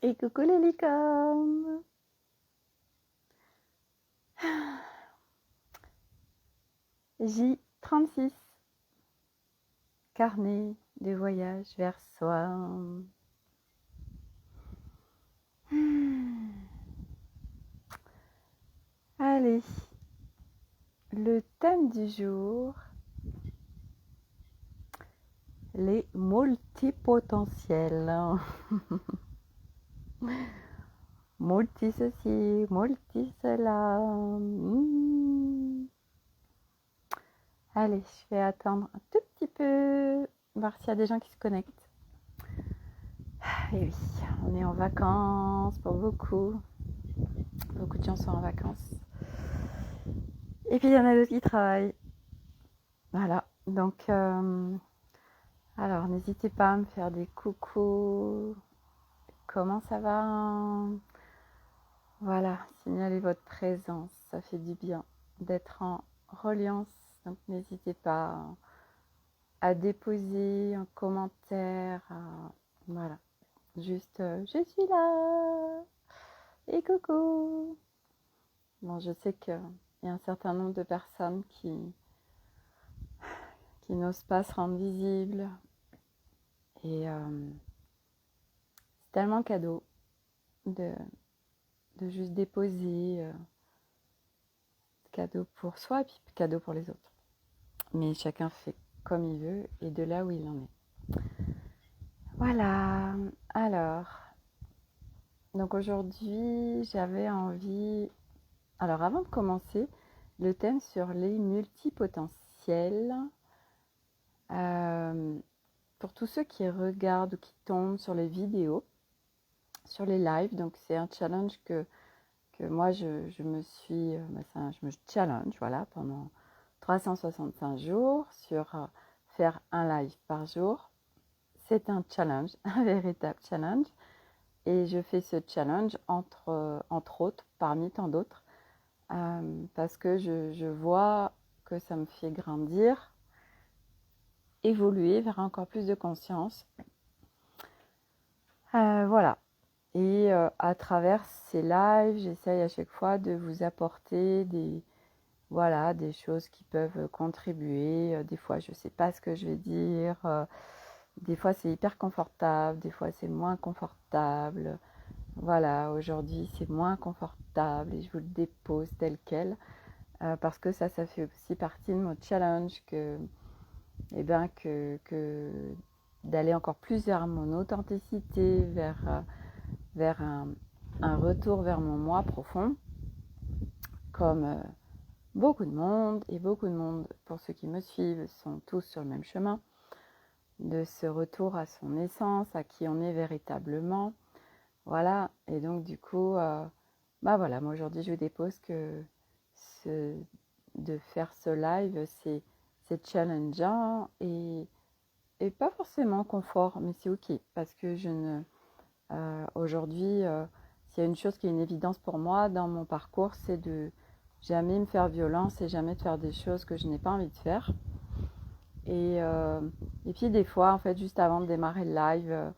Et coucou les licornes. J36, carnet de voyage vers soi. Allez, le thème du jour, les multipotentiels. Multi ceci, multi cela. Allez, je vais attendre un tout petit peu, voir s'il y a des gens qui se connectent. Et oui, on est en vacances pour beaucoup. Beaucoup de gens sont en vacances. Et puis il y en a d'autres qui travaillent. Voilà, donc alors n'hésitez pas à me faire des coucous. Comment ça va? Voilà, signalez votre présence, ça fait du bien d'être en reliance. Donc n'hésitez pas à déposer un commentaire. Voilà, juste je suis là et coucou. Bon, je sais qu'il y a un certain nombre de personnes qui n'osent pas se rendre visibles. Et c'est tellement cadeau de juste déposer, cadeau pour soi et puis cadeau pour les autres. Mais chacun fait comme il veut et de là où il en est. Voilà, alors, donc aujourd'hui j'avais envie, alors avant de commencer, le thème sur les multipotentiels, pour tous ceux qui regardent ou qui tombent sur les vidéos, sur les lives, donc c'est un challenge que moi je me suis, je me challenge voilà, pendant 365 jours sur faire un live par jour. C'est un challenge, un véritable challenge. Et je fais ce challenge entre autres, parmi tant d'autres, parce que je vois que ça me fait grandir, évoluer vers encore plus de conscience. Voilà. Et à travers ces lives, j'essaye à chaque fois de vous apporter des choses qui peuvent contribuer. Des fois, je ne sais pas ce que je vais dire. Des fois, c'est hyper confortable. Des fois, c'est moins confortable. Voilà, aujourd'hui, c'est moins confortable et je vous le dépose tel quel. Parce que ça fait aussi partie de mon challenge que d'aller encore plus vers mon authenticité, vers un retour vers mon moi profond, comme beaucoup de monde, et beaucoup de monde, pour ceux qui me suivent, sont tous sur le même chemin, de ce retour à son essence, à qui on est véritablement. Voilà, et donc du coup, voilà, moi aujourd'hui je vous dépose que de faire ce live, c'est challengeant et pas forcément confort, mais c'est ok, parce que aujourd'hui, s'il y a une chose qui est une évidence pour moi dans mon parcours, c'est de jamais me faire violence et jamais de faire des choses que je n'ai pas envie de faire. Et puis des fois, en fait, juste avant de démarrer le live,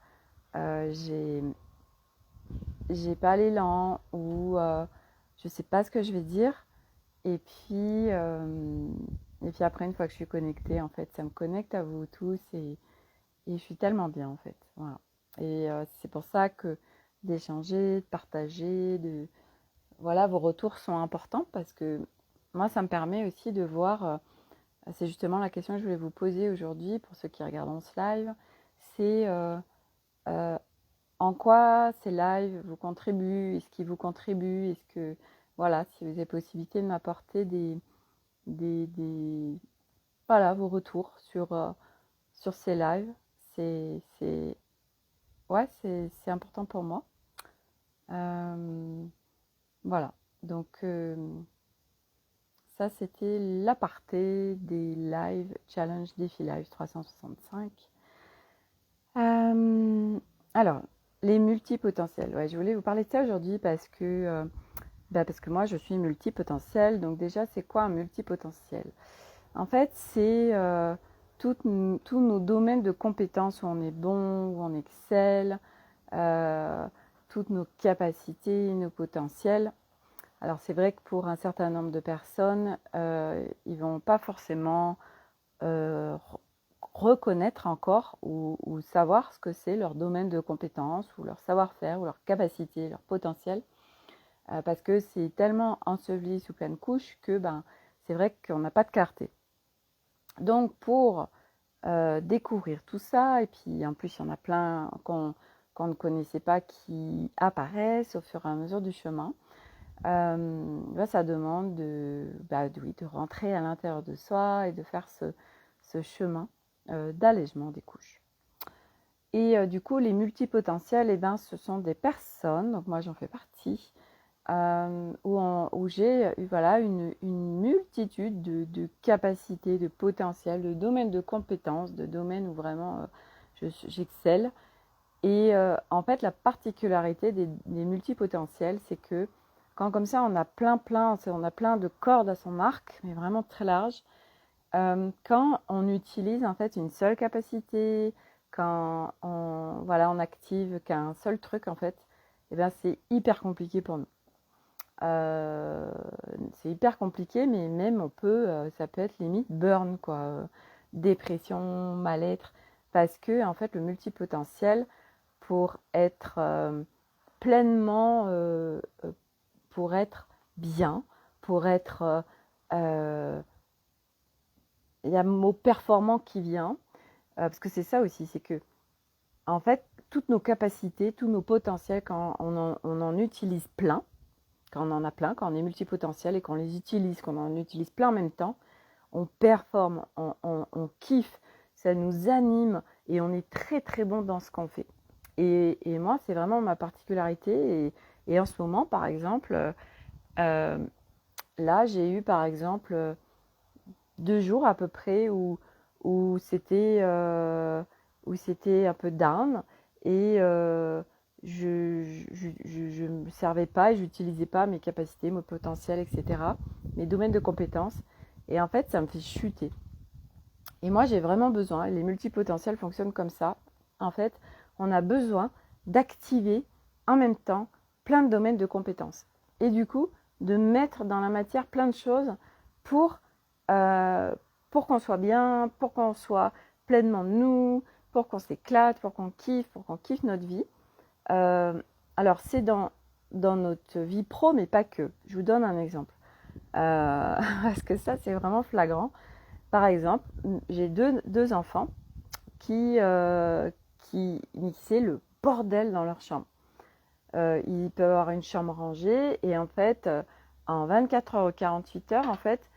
j'ai pas l'élan ou je sais pas ce que je vais dire. Et puis après, une fois que je suis connectée, en fait, ça me connecte à vous tous et je suis tellement bien, en fait. Voilà. Et c'est pour ça que d'échanger, de partager, voilà, vos retours sont importants parce que moi, ça me permet aussi de voir, c'est justement la question que je voulais vous poser aujourd'hui pour ceux qui regardent ce live, c'est euh, en quoi ces lives vous contribuent, est-ce qu'ils vous contribuent, est-ce que, voilà, si vous avez possibilité de m'apporter des voilà, vos retours sur ces lives, ouais, c'est important pour moi. Voilà, donc ça c'était l'aparté des lives challenge défi live 365. Alors, les multipotentiels. Ouais, je voulais vous parler de ça aujourd'hui parce que moi je suis multipotentiel. Donc déjà, c'est quoi un multipotentiel? En fait, c'est tous nos domaines de compétences où on est bon, où on excelle, euh, toutes nos capacités, nos potentiels. Alors c'est vrai que pour un certain nombre de personnes, ils vont pas forcément reconnaître encore ou savoir ce que c'est leur domaine de compétence ou leur savoir-faire ou leur capacité, leur potentiel, parce que c'est tellement enseveli sous plein de couches que c'est vrai qu'on n'a pas de clarté. Donc pour découvrir tout ça, et puis en plus il y en a plein qu'on ne connaissait pas qui apparaissent au fur et à mesure du chemin, ça demande de rentrer à l'intérieur de soi et de faire ce chemin d'allègement des couches. Et du coup, les multipotentiels, ce sont des personnes, donc moi j'en fais partie, où j'ai une multitude de capacités, de potentiels, de domaines de compétences, de domaines où vraiment j'excelle. Et en fait, la particularité des multipotentiels, c'est que quand comme ça, on a plein de cordes à son arc, mais vraiment très larges, quand on utilise en fait une seule capacité, quand on active qu'un seul truc en fait, c'est hyper compliqué pour nous. C'est hyper compliqué, mais même ça peut être limite burn, quoi, dépression, mal-être, parce que en fait le multipotentiel, pour être pleinement, pour être bien, pour être, il y a le mot performant qui vient, parce que c'est ça aussi, c'est que en fait toutes nos capacités, tous nos potentiels, quand on en utilise plein, quand on en a plein, quand on est multipotentiel et qu'on les utilise, qu'on en utilise plein en même temps, on performe, on kiffe, ça nous anime et on est très très bon dans ce qu'on fait. Et moi, c'est vraiment ma particularité. Et en ce moment, par exemple, là, j'ai eu par exemple 2 jours à peu près où c'était un peu down et je ne me servais pas et je n'utilisais pas mes capacités, mon potentiel, etc., mes domaines de compétences. Et en fait, ça me fait chuter. Et moi, j'ai vraiment besoin, les multipotentiels fonctionnent comme ça. En fait, on a besoin d'activer en même temps plein de domaines de compétences. Et du coup, de mettre dans la matière plein de choses pour qu'on soit bien, pour qu'on soit pleinement nous, pour qu'on s'éclate, pour qu'on kiffe notre vie. Alors, c'est dans notre vie pro, mais pas que. Je vous donne un exemple. Parce que ça, c'est vraiment flagrant. Par exemple, j'ai deux enfants qui c'est le bordel dans leur chambre. Ils peuvent avoir une chambre rangée et en fait, en 24 heures ou 48 heures, en fait,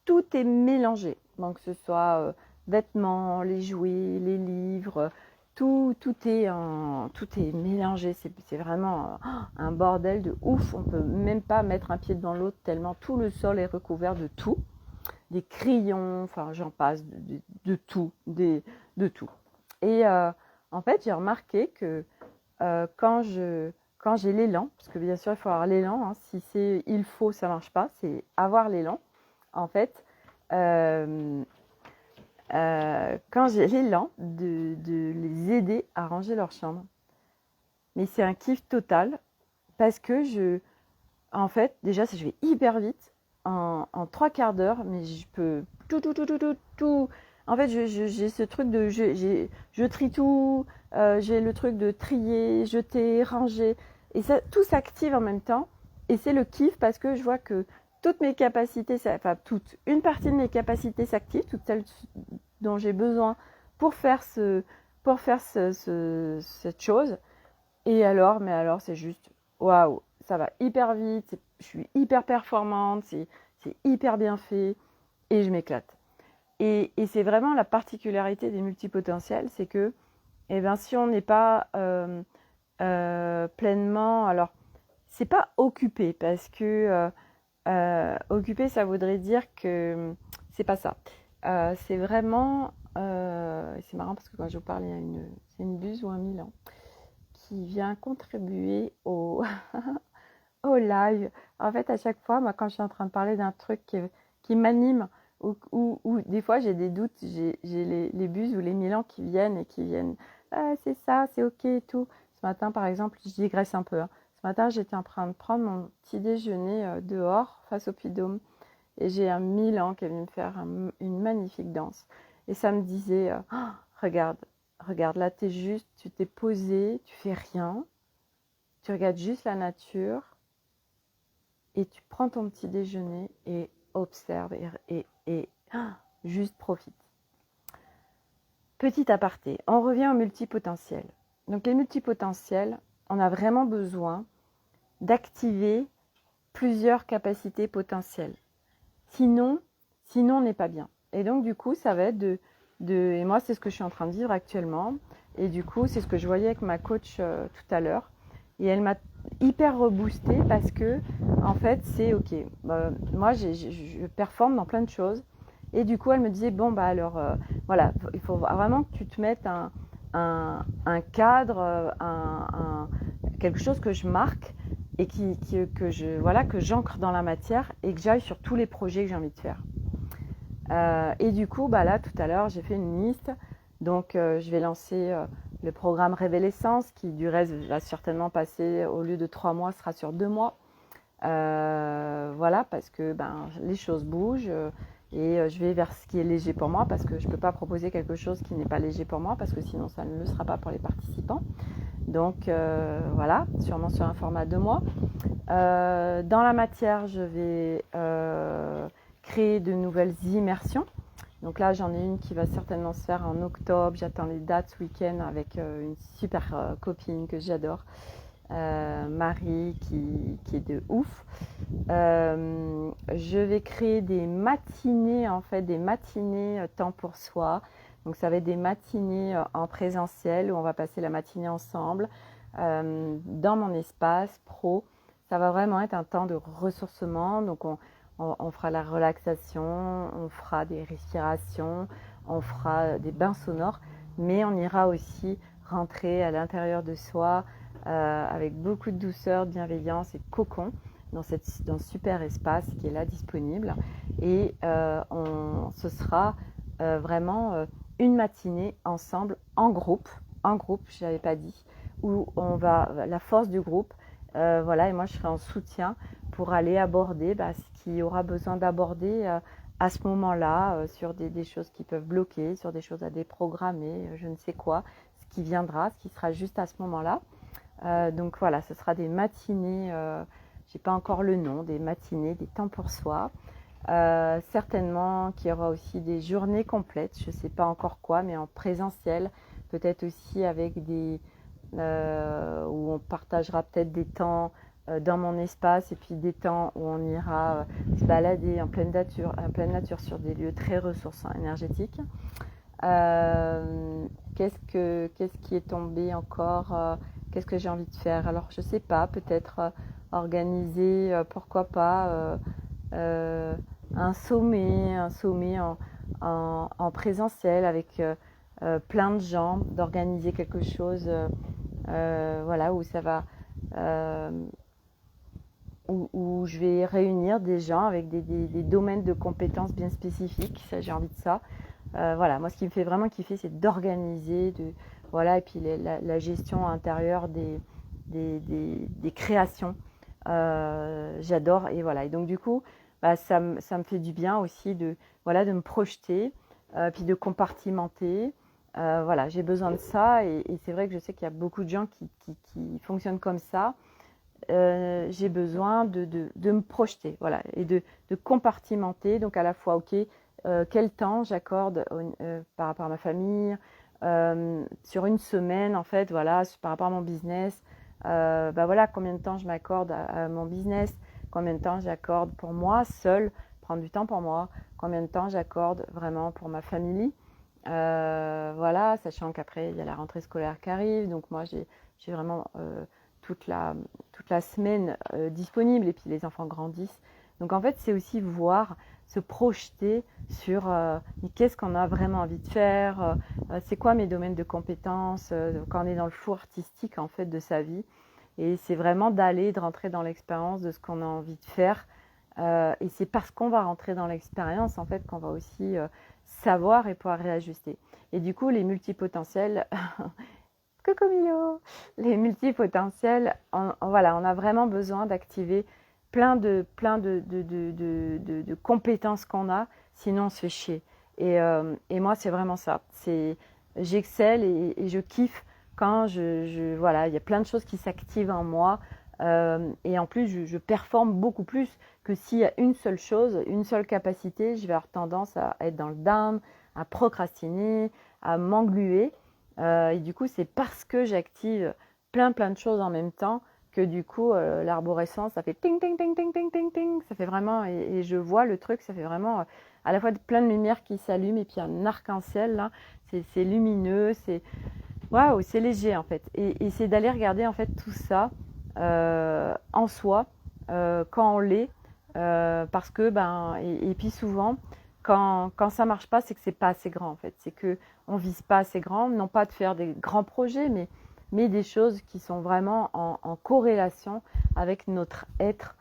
tout est mélangé. Donc, que ce soit vêtements, les jouets, les livres, tout est mélangé. C'est vraiment un bordel de ouf. On ne peut même pas mettre un pied devant l'autre tellement tout le sol est recouvert de tout. Des crayons, enfin j'en passe, de tout, de tout. Et en fait, j'ai remarqué que quand j'ai l'élan, parce que bien sûr il faut avoir l'élan, hein, si c'est il faut, ça marche pas, c'est avoir l'élan. En fait, quand j'ai l'élan de les aider à ranger leur chambre, mais c'est un kiff total parce que en fait, déjà, je vais hyper vite, en 3/4 d'heure, mais je peux tout. En fait, j'ai ce truc de, je trie tout, j'ai le truc de trier, jeter, ranger, et ça, tout s'active en même temps, et c'est le kiff parce que je vois que toutes mes capacités, une partie de mes capacités s'activent, toutes celles dont j'ai besoin pour faire cette chose, et alors, c'est juste, waouh, ça va hyper vite, je suis hyper performante, c'est hyper bien fait et je m'éclate. Et c'est vraiment la particularité des multipotentiels, c'est que si on n'est pas pleinement, alors c'est pas occupé parce que occupé ça voudrait dire que c'est pas ça. C'est vraiment, c'est marrant parce que quand je vous parle, c'est une buse ou un Milan qui vient contribuer au au live. En fait, à chaque fois, moi, quand je suis en train de parler d'un truc qui m'anime, ou des fois j'ai des doutes, j'ai les buses ou les Milans qui viennent et qui viennent, ah, c'est ça, c'est ok et tout. Ce matin, par exemple, je digresse un peu, hein. Ce matin, j'étais en train de prendre mon petit déjeuner dehors, face au Puy-de-Dôme. Et j'ai un Milan qui est venu me faire une magnifique danse. Et ça me disait, oh, regarde, regarde, là, tu t'es posé, tu fais rien. Tu regardes juste la nature et tu prends ton petit déjeuner et observe juste profite. Petit aparté, on revient au multipotentiel. Donc les multipotentiels, on a vraiment besoin d'activer plusieurs capacités potentielles. Sinon on n'est pas bien. Et donc du coup, ça va être et moi c'est ce que je suis en train de vivre actuellement. Et du coup, c'est ce que je voyais avec ma coach tout à l'heure. Et elle m'a hyper reboostée parce que, en fait, c'est ok. Moi, je performe dans plein de choses. Et du coup, elle me disait, bon, bah alors, voilà, il faut vraiment que tu te mettes un cadre, quelque chose que je marque et que j'ancre dans la matière et que j'aille sur tous les projets que j'ai envie de faire. Et du coup, bah là, tout à l'heure, j'ai fait une liste. Donc, je vais lancer le programme Révélessence qui, du reste, va certainement passer, au lieu de 3 mois, sera sur 2 mois. Voilà, parce que les choses bougent et je vais vers ce qui est léger pour moi parce que je ne peux pas proposer quelque chose qui n'est pas léger pour moi parce que sinon, ça ne le sera pas pour les participants. Donc, voilà, sûrement sur un format 2 mois. Dans la matière, je vais créer de nouvelles immersions. Donc là, j'en ai une qui va certainement se faire en octobre. J'attends les dates ce week-end avec une super copine que j'adore, Marie, qui est de ouf. Je vais créer des matinées, en fait, des matinées temps pour soi. Donc ça va être des matinées en présentiel où on va passer la matinée ensemble dans mon espace pro. Ça va vraiment être un temps de ressourcement. Donc on fera la relaxation, on fera des respirations, on fera des bains sonores, mais on ira aussi rentrer à l'intérieur de soi avec beaucoup de douceur, de bienveillance et de cocon dans ce super espace qui est là disponible. Et ce sera vraiment une matinée ensemble en groupe, je n'avais pas dit, où on va, la force du groupe, voilà, et moi je serai en soutien pour aller aborder ce qu'il y aura besoin d'aborder à ce moment-là, sur des choses qui peuvent bloquer, sur des choses à déprogrammer, je ne sais quoi, ce qui viendra, ce qui sera juste à ce moment-là. Donc voilà, ce sera des matinées, je n'ai pas encore le nom, des matinées, des temps pour soi. Certainement qu'il y aura aussi des journées complètes, je ne sais pas encore quoi, mais en présentiel, peut-être aussi avec où on partagera peut-être des temps dans mon espace et puis des temps où on ira se balader en pleine nature sur des lieux très ressourçants énergétiques. Qu'est-ce qui est tombé encore, qu'est-ce que j'ai envie de faire? Alors je sais pas, peut-être organiser, pourquoi pas un sommet en présentiel avec plein de gens, d'organiser quelque chose voilà, où ça va où je vais réunir des gens avec des domaines de compétences bien spécifiques. Ça, j'ai envie de ça. Voilà, moi, ce qui me fait vraiment kiffer, c'est d'organiser, voilà, et puis la gestion intérieure des créations. J'adore, et voilà. Et donc, du coup, ça me fait du bien aussi de me projeter, puis de compartimenter. Voilà, j'ai besoin de ça, et c'est vrai que je sais qu'il y a beaucoup de gens qui fonctionnent comme ça. J'ai besoin de me projeter, voilà, et de compartimenter. Donc à la fois, ok, quel temps j'accorde par rapport à ma famille, sur une semaine en fait, voilà, par rapport à mon business, voilà, combien de temps je m'accorde à mon business, combien de temps j'accorde pour moi seule, prendre du temps pour moi, combien de temps j'accorde vraiment pour ma famille. Voilà, sachant qu'après il y a la rentrée scolaire qui arrive, donc moi j'ai vraiment toute la semaine disponible, et puis les enfants grandissent. Donc en fait, c'est aussi voir, se projeter sur qu'est-ce qu'on a vraiment envie de faire, c'est quoi mes domaines de compétences, quand on est dans le flou artistique en fait de sa vie. Et c'est vraiment de rentrer dans l'expérience de ce qu'on a envie de faire. Et c'est parce qu'on va rentrer dans l'expérience en fait qu'on va aussi savoir et pouvoir réajuster. Et du coup, les multipotentiels, Coucou Milo. Les multipotentiels, voilà, on a vraiment besoin d'activer plein de compétences qu'on a, sinon on se fait chier. Et moi, c'est vraiment ça. J'excelle et je kiffe quand voilà, il y a plein de choses qui s'activent en moi. Et en plus, je performe beaucoup plus que s'il y a une seule chose, une seule capacité, je vais avoir tendance à être dans le down, à procrastiner, à m'engluer. Et du coup, c'est parce que j'active plein de choses en même temps que du coup, l'arborescence, ça fait ting, ting, ting, ting, ting, ting, ting. Ça fait vraiment, et je vois le truc, ça fait vraiment à la fois plein de lumière qui s'allume et puis un arc-en-ciel là. C'est lumineux, c'est waouh, c'est léger en fait. Et c'est d'aller regarder en fait tout ça en soi quand on l'est. Parce que, et puis souvent, quand ça marche pas, c'est que c'est pas assez grand en fait. C'est que on vise pas assez grand, non pas de faire des grands projets, mais des choses qui sont vraiment en corrélation avec notre être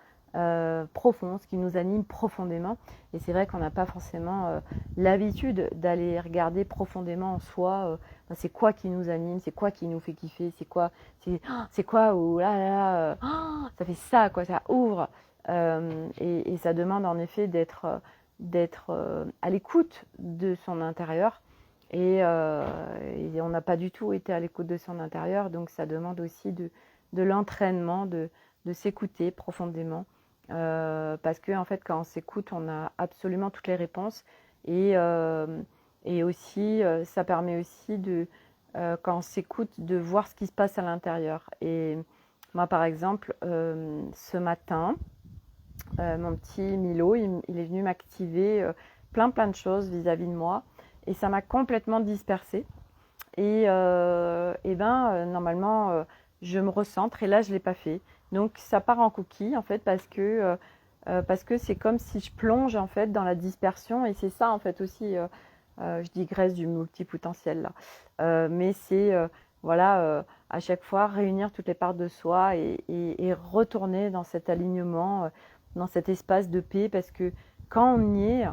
profond, ce qui nous anime profondément. Et c'est vrai qu'on n'a pas forcément l'habitude d'aller regarder profondément en soi. C'est quoi qui nous anime, c'est quoi qui nous fait kiffer, c'est quoi, oh là là, ça fait ça, quoi, ça ouvre. Et ça demande en effet d'être à l'écoute de son intérieur. Et on n'a pas du tout été à l'écoute de son intérieur, donc ça demande aussi de l'entraînement, de s'écouter profondément. Parce que en fait, quand on s'écoute, on a absolument toutes les réponses. Et aussi, ça permet aussi quand on s'écoute, de voir ce qui se passe à l'intérieur. Et moi, par exemple, ce matin, mon petit Milo, il est venu m'activer plein de choses vis-à-vis de moi. Et ça m'a complètement dispersée. Normalement, je me recentre et là, je ne l'ai pas fait. Donc, ça part en coquille, en fait, parce que c'est comme si je plonge, en fait, dans la dispersion. Et c'est ça, en fait, aussi, je digresse du multipotentiel, là. Mais c'est, à chaque fois, réunir toutes les parts de soi et retourner dans cet alignement, dans cet espace de paix, parce que quand on y est,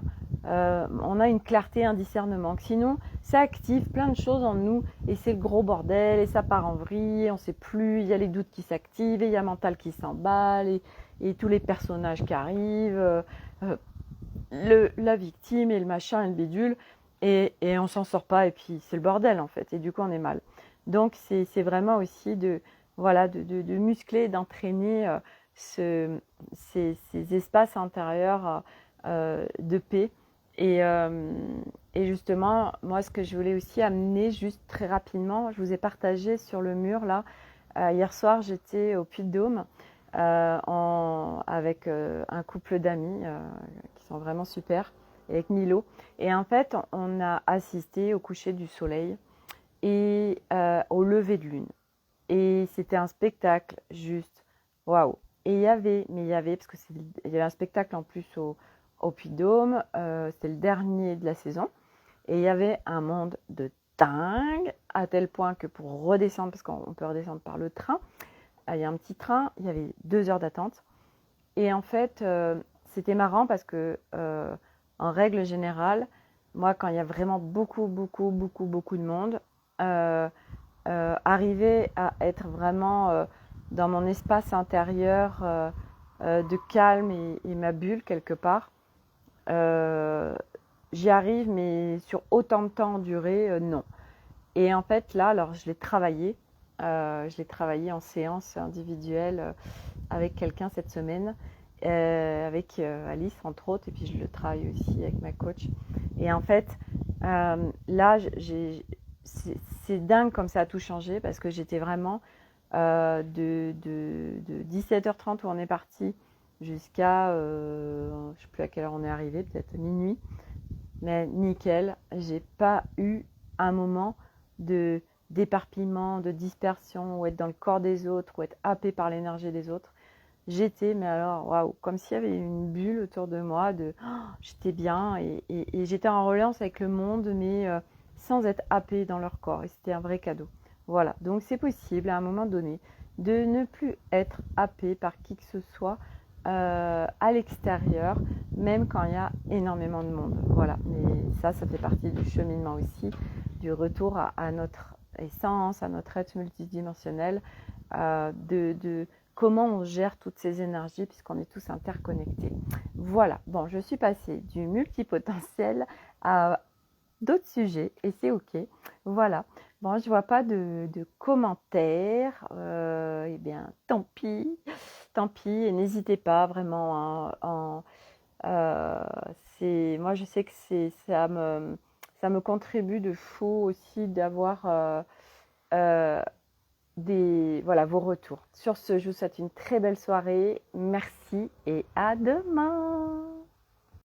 on a une clarté, un discernement. Sinon, ça active plein de choses en nous et c'est le gros bordel et ça part en vrille, on ne sait plus, il y a les doutes qui s'activent, et il y a mental qui s'emballe et tous les personnages qui arrivent, la victime et le machin et le bidule et on ne s'en sort pas et puis c'est le bordel en fait et du coup on est mal. Donc c'est vraiment aussi de muscler, d'entraîner ces espaces intérieurs de paix. Et justement, moi, ce que je voulais aussi amener, juste très rapidement, je vous ai partagé sur le mur, là, hier soir, j'étais au Puy-de-Dôme avec un couple d'amis qui sont vraiment super, avec Milo. Et en fait, on a assisté au coucher du soleil et au lever de lune. Et c'était un spectacle juste waouh. Et il y avait, parce que il y avait un spectacle en plus au Puy-de-Dôme, c'était le dernier de la saison, et il y avait un monde de dingue, à tel point que pour redescendre, parce qu'on peut redescendre par le train, il y a un petit train, il y avait 2 heures d'attente, et en fait, c'était marrant parce que, en règle générale, moi, quand il y a vraiment beaucoup de monde, arriver à être vraiment dans mon espace intérieur de calme et ma bulle quelque part, j'y arrive, mais sur autant de temps en durée, non. Et en fait, là, alors je l'ai travaillé en séance individuelle avec quelqu'un cette semaine, avec Alice entre autres, et puis je le travaille aussi avec ma coach. Et en fait, là, c'est dingue comme ça a tout changé parce que j'étais vraiment de 17h30 où on est parti jusqu'à, je ne sais plus à quelle heure on est arrivé, peut-être minuit. Mais nickel, j'ai pas eu un moment d'éparpillement, de dispersion, ou être dans le corps des autres, ou être happé par l'énergie des autres. J'étais, mais alors, waouh, comme s'il y avait une bulle autour de moi, j'étais bien, et j'étais en relance avec le monde, mais sans être happé dans leur corps, et c'était un vrai cadeau. Voilà, donc c'est possible à un moment donné de ne plus être happé par qui que ce soit à l'extérieur, même quand il y a énormément de monde. Voilà, mais ça fait partie du cheminement aussi, du retour à notre essence, à notre être multidimensionnel, de comment on gère toutes ces énergies puisqu'on est tous interconnectés. Voilà, bon, je suis passée du multipotentiel à d'autres sujets et c'est ok. Voilà, bon, je vois pas de commentaires, eh bien, tant pis, et n'hésitez pas vraiment, hein, moi je sais que ça me contribue de fou aussi d'avoir voilà, vos retours. Sur ce, je vous souhaite une très belle soirée. Merci et à demain.